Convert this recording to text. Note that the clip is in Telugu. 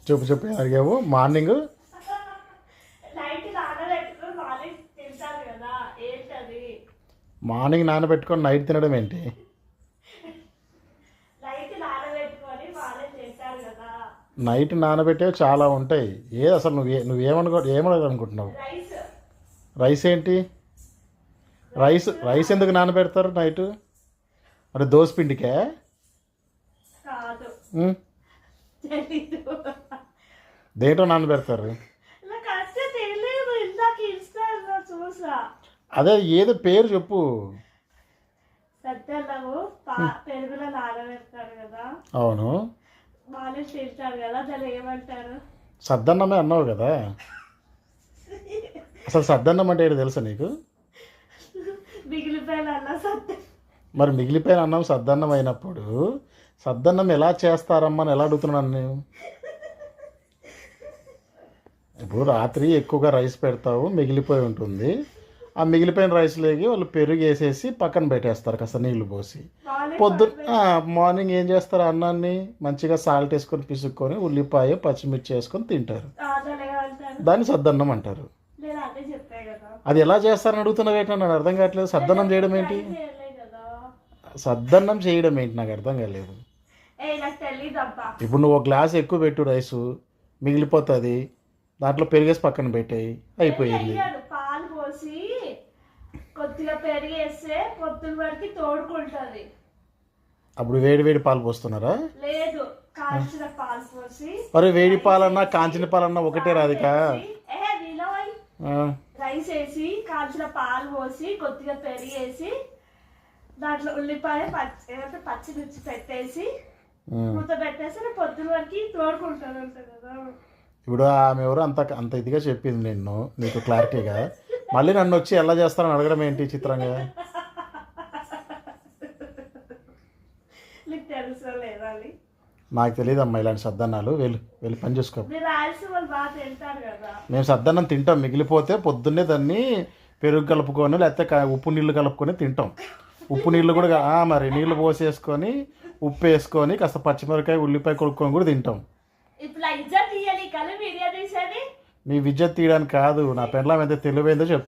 చెప్పు చెప్పు అడిగావు మార్నింగ్ నైట్ నానబెట్టుకుని మార్నింగ్ తింటారు కదా, ఏంటది? మార్నింగ్ నానబెట్టుకొని నైట్ తినడం ఏంటి? నైట్ నానబెట్టుకొని మార్నింగ్ తింటారు కదా. నైట్ నానబెట్టేవి చాలా ఉంటాయి. ఏది అసలు ఏమనుకుంటున్నావు? రైస్. రైస్ ఏంటి? రైస్ ఎందుకు నానబెడతారు నైట్? అంటే దోశ పిండికే? కాదు, ఉమ్, తెలీదు. దేంట్లో నానబెడతారు? నాకు అసలు తెలియదు, ఇందాక ఇన్స్టాలో చూసా. అదే ఏదో పేరు చెప్పు. సద్దన్నము పెరుగులో నానబెడతారు కదా, అవును, మార్నింగ్ తింటారు కదా, దాన్ని ఏమంటారు? సద్దన్నమే అన్నావు కదా. అసలు సద్దన్నం అంటే ఏంటి తెలుసా నీకు? మిగిలిపోయిన అన్న సద్ద. మరి మిగిలిపోయిన అన్నం సద్దన్నం అయినప్పుడు సద్దన్నం ఎలా చేస్తారమ్మా అని ఎలా అడుగుతున్నాను నేను? ఇప్పుడు రాత్రి ఎక్కువగా రైస్ పెడతావు, మిగిలిపోయి ఉంటుంది. ఆ మిగిలిపోయిన రైస్లోకి వాళ్ళు పెరుగు వేసేసి పక్కన పెట్టేస్తారు కాస్త నీళ్లు పోసి. మార్నింగ్ ఏం చేస్తారు? అన్నాన్ని మంచిగా సాల్ట్ వేసుకొని పిసుక్కొని ఉల్లిపాయ పచ్చిమిర్చి వేసుకొని తింటారు. దాన్ని సద్దన్నం అంటారు. అది ఎలా చేస్తారని అడుగుతున్నావు ఏంటి? నాకు అర్థం కావట్లేదు. సద్దన్నం చేయడం ఏంటి? సద్దన్నం చేయడం ఏంటి నాకు అర్థం కాలేదు. ఇప్పుడు నువ్వు ఒక గ్లాస్ ఎక్కువ పెట్టు రైసు, మిగిలిపోతుంది, దాంట్లో పెరిగేసి పక్కన పెట్టాయి, అయిపోయింది. పాలు పోసి కొద్దిగా పెరిగేస్తే పొద్దున వరకు తోడుకుంటది. అప్పుడు వేడి వేడి పాలు పోస్తున్నారా? లేదు, కాల్చిన పాలు పోసి. మరి వేడి పాలన్నా కాంచిన పాలన్నా ఒకటే రాధిక. రైస్ వేసి కాల్చిన పాలు పోసి కొద్దిగా పెరిగేసి దాంట్లో ఉల్లిపాయ పచ్చిమిర్చి పెట్టేసి మూత పెట్టేసి పొద్దున వరకు తోడుకుంటాను కదా. ఇప్పుడు ఆమె ఎవరు అంత ఇదిగా చెప్పింది నిన్ను, నీకు క్లారిటీగా. మళ్ళీ నన్ను వచ్చి ఎలా చేస్తారని అడగడం ఏంటి చిత్రంగా? నీకు తెలుసా లేదా? నాకు తెలియదు అమ్మా ఇలాంటి సద్దన్నాలు. వెళ్ళి పని చూసుకో. మేము సద్దన్నం తింటాం, మిగిలిపోతే పొద్దున్నే దాన్ని పెరుగు కలుపుకొని లేకపోతే ఉప్పు నీళ్ళు కలుపుకొని తింటాం. ఉప్పు నీళ్ళు కూడా మరి నీళ్ళు పోసేసుకొని ఉప్పు వేసుకొని కాస్త పచ్చిమిరకాయ ఉల్లిపాయ కొడుక్కొని కూడా తింటాం. మీ విద్య తీయడానికి కాదు, నా పెండ్లం ఎంత తెలివైందో చెప్తాను.